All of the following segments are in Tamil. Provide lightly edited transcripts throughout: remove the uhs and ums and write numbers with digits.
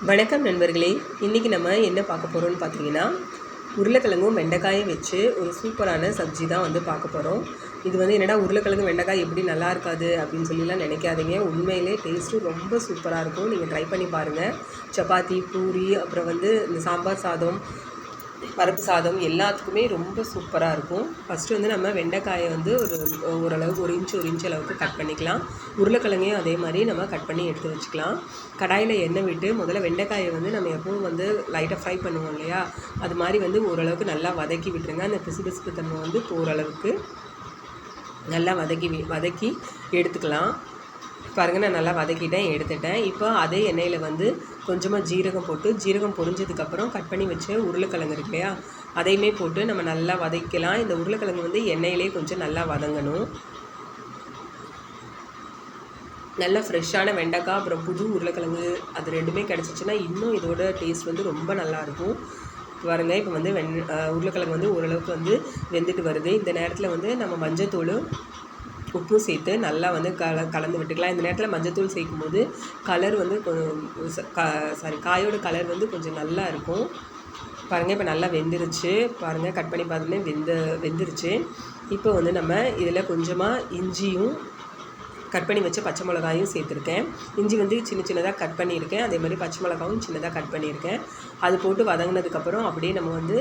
வணக்கம் நண்பர்களே, இன்றைக்கி நம்ம என்ன பார்க்க போகிறோம்னு பார்த்தீங்கன்னா, உருளைக்கிழங்கும் வெண்டைக்காயும் வச்சு ஒரு சூப்பரான சப்ஜி தான் வந்து பார்க்க போகிறோம். இது வந்து என்னடா உருளைக்கிழங்கு வெண்டைக்காய் எப்படி நல்லா இருக்காது அப்படின்னு சொல்லிலாம் நினைக்காதீங்க. உண்மையிலே டேஸ்ட்டும் ரொம்ப சூப்பராக இருக்கும். நீங்கள் ட்ரை பண்ணி பாருங்கள். சப்பாத்தி, பூரி, அப்புறம் வந்து இந்த சாம்பார் சாதம், பருப்பு சாதம் எல்லாத்துக்குமே ரொம்ப சூப்பராக இருக்கும். ஃபஸ்ட்டு வந்து நம்ம வெண்டைக்காயை வந்து ஓரளவுக்கு ஒரு இன்ச் அளவுக்கு கட் பண்ணிக்கலாம். உருளைக்கிழங்கையும் அதே மாதிரி நம்ம கட் பண்ணி எடுத்து வச்சுக்கலாம். கடாயில் எண்ணெய் விட்டு முதல்ல வெண்டைக்காயை வந்து நம்ம எப்பவும் வந்து லைட்டாக ஃப்ரை பண்ணுவோம் இல்லையா, அது மாதிரி வந்து ஓரளவுக்கு நல்லா வதக்கி விட்டுருங்க. அந்த பிசு தன்மை வந்து போகிற அளவுக்கு நல்லா வதக்கி எடுத்துக்கலாம். பாருங்கள், நான் நல்லா வதக்கிட்டேன், எடுத்துட்டேன். இப்போ அதே எண்ணெயில் வந்து கொஞ்சமாக ஜீரகம் போட்டு, ஜீரகம் பொரிஞ்சதுக்கப்புறம் கட் பண்ணி வச்ச உருளைக்கிழங்கு இருக்கு இல்லையா, அதையுமே போட்டு நம்ம நல்லா வதக்கலாம். இந்த உருளைக்கிழங்கு வந்து எண்ணெயிலே கொஞ்சம் நல்லா வதங்கணும். நல்லா ஃப்ரெஷ்ஷான வெண்டைக்காய் அப்புறம் புது உருளைக்கிழங்கு அது ரெண்டுமே கிடச்சிச்சின்னா இன்னும் இதோட டேஸ்ட் வந்து ரொம்ப நல்லாயிருக்கும். பாருங்கள், இப்போ வந்து உருளைக்கிழங்கு வந்து ஓரளவுக்கு வந்து வெந்துட்டு வருது. இந்த நேரத்தில் வந்து நம்ம மஞ்சத்தூள், உப்பு சேர்த்து நல்லா வந்து கலந்து விட்டுக்கலாம். இந்த நேரத்தில் மஞ்சத்தூள் சேர்க்கும்போது கலர் வந்து காயோட கலர் வந்து கொஞ்சம் நல்லா இருக்கும். பாருங்கள், இப்போ நல்லா வெந்துருச்சு. பாருங்கள், கட் பண்ணி பார்த்துமே வெந்துருச்சு. இப்போ வந்து நம்ம இதில் கொஞ்சமாக இஞ்சியும் கட் பண்ணி வச்ச பச்சை மிளகாயும் சேர்த்துருக்கேன். இஞ்சி வந்து சின்னதாக கட் பண்ணியிருக்கேன். அதே மாதிரி பச்சை மிளகாவும் சின்னதாக கட் பண்ணியிருக்கேன். அது போட்டு வதங்கினதுக்கப்புறம் அப்படியே நம்ம வந்து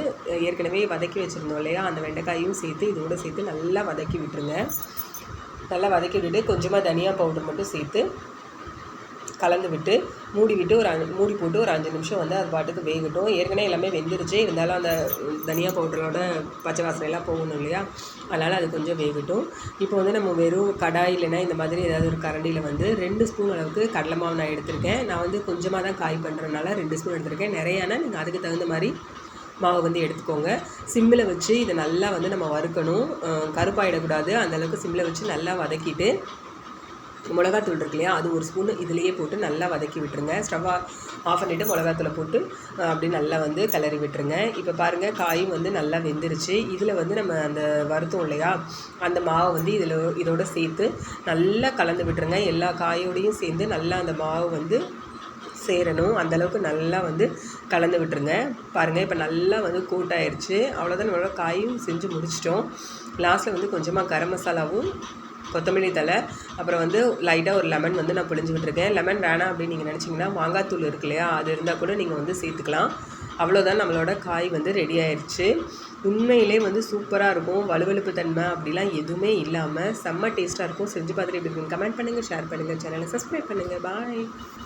ஏற்கனவே வதக்கி வச்சுருந்தோம் இல்லையா, அந்த வெண்டைக்காயும் சேர்த்து இதோடு சேர்த்து நல்லா வதக்கி விட்டுருங்க. நல்லா வதக்கி விட்டு கொஞ்சமாக தனியா பவுடர் மட்டும் சேர்த்து கலந்து விட்டு மூடி போட்டு ஒரு 5 நிமிஷம் வந்து அது பாட்டுக்கு வேகட்டும். ஏற்கனவே எல்லாமே வெந்துருச்சு, இருந்தாலும் அந்த தனியா பவுடரோட பச்சை வாசனையெல்லாம் போகணும் இல்லையா, அதனால் அது கொஞ்சம் வேகட்டும். இப்போ வந்து நம்ம வெறும் கடாய் இல்லைன்னா இந்த மாதிரி ஏதாவது ஒரு கரண்டியில் வந்து 2 ஸ்பூன் அளவுக்கு கடலை மாவு நான் எடுத்திருக்கேன். நான் வந்து கொஞ்சமாக தான் காய் பண்ணுறதுனால 2 ஸ்பூன் எடுத்திருக்கேன். நிறையானா நீங்கள் அதுக்கு தகுந்த மாதிரி மாவு வந்து எடுத்துக்கோங்க. சிம்மில் வச்சு இதை நல்லா வந்து நம்ம வறுக்கணும். கருப்பாயிடக்கூடாது. அந்தளவுக்கு சிம்மில் வச்சு நல்லா வதக்கிட்டு மிளகாத்தூள் இருக்கு இல்லையா, அது 1 ஸ்பூன் இதிலேயே போட்டு நல்லா வதக்கி விட்டுருங்க. ஸ்டவ் ஆஃப் பண்ணிவிட்டு மிளகாத்தூளை போட்டு அப்படி நல்லா வந்து கிளறி விட்டுருங்க. இப்போ பாருங்கள், காயும் வந்து நல்லா வெந்துருச்சு. இதில் வந்து நம்ம அந்த வறுத்தோம் இல்லையா, அந்த மாவை வந்து இதோட சேர்த்து நல்லா கலந்து விட்டுருங்க. எல்லா காயோடையும் சேர்ந்து நல்லா அந்த மாவு வந்து சேரணும். அந்தளவுக்கு நல்லா வந்து கலந்து விட்டுருங்க. பாருங்கள், இப்போ நல்லா வந்து கோட் ஆயிடுச்சு. அவ்வளோதான், நம்மளோட காயும் செஞ்சு முடிச்சிட்டோம். லாஸ்ட்டில் வந்து கொஞ்சமாக கரம் மசாலாவும், கொத்தமல்லி தழை, அப்புறம் வந்து லைட்டாக ஒரு லெமன் வந்து நான் பிழிஞ்சு விட்டுருக்கேன். லெமன் வேணாம் அப்படின்னு நீங்கள் நினச்சிங்கன்னா மாங்காத்தூள் இருக்கு இல்லையா, அது இருந்தால் கூட நீங்கள் வந்து சேர்த்துக்கலாம். அவ்வளோதான், நம்மளோட காய் வந்து ரெடி ஆயிடுச்சு. உண்மையிலே வந்து சூப்பராக இருக்கும். வலுவலுப்பு தன்மை அப்படிலாம் எதுவுமே இல்லாமல் செம்ம டேஸ்ட்டாக இருக்கும். செஞ்சு பார்த்துட்டு எப்படி இருக்குன்னு கமெண்ட் பண்ணுங்கள், ஷேர் பண்ணுங்கள், சேனலை சப்ஸ்கிரைப் பண்ணுங்கள். பாய்.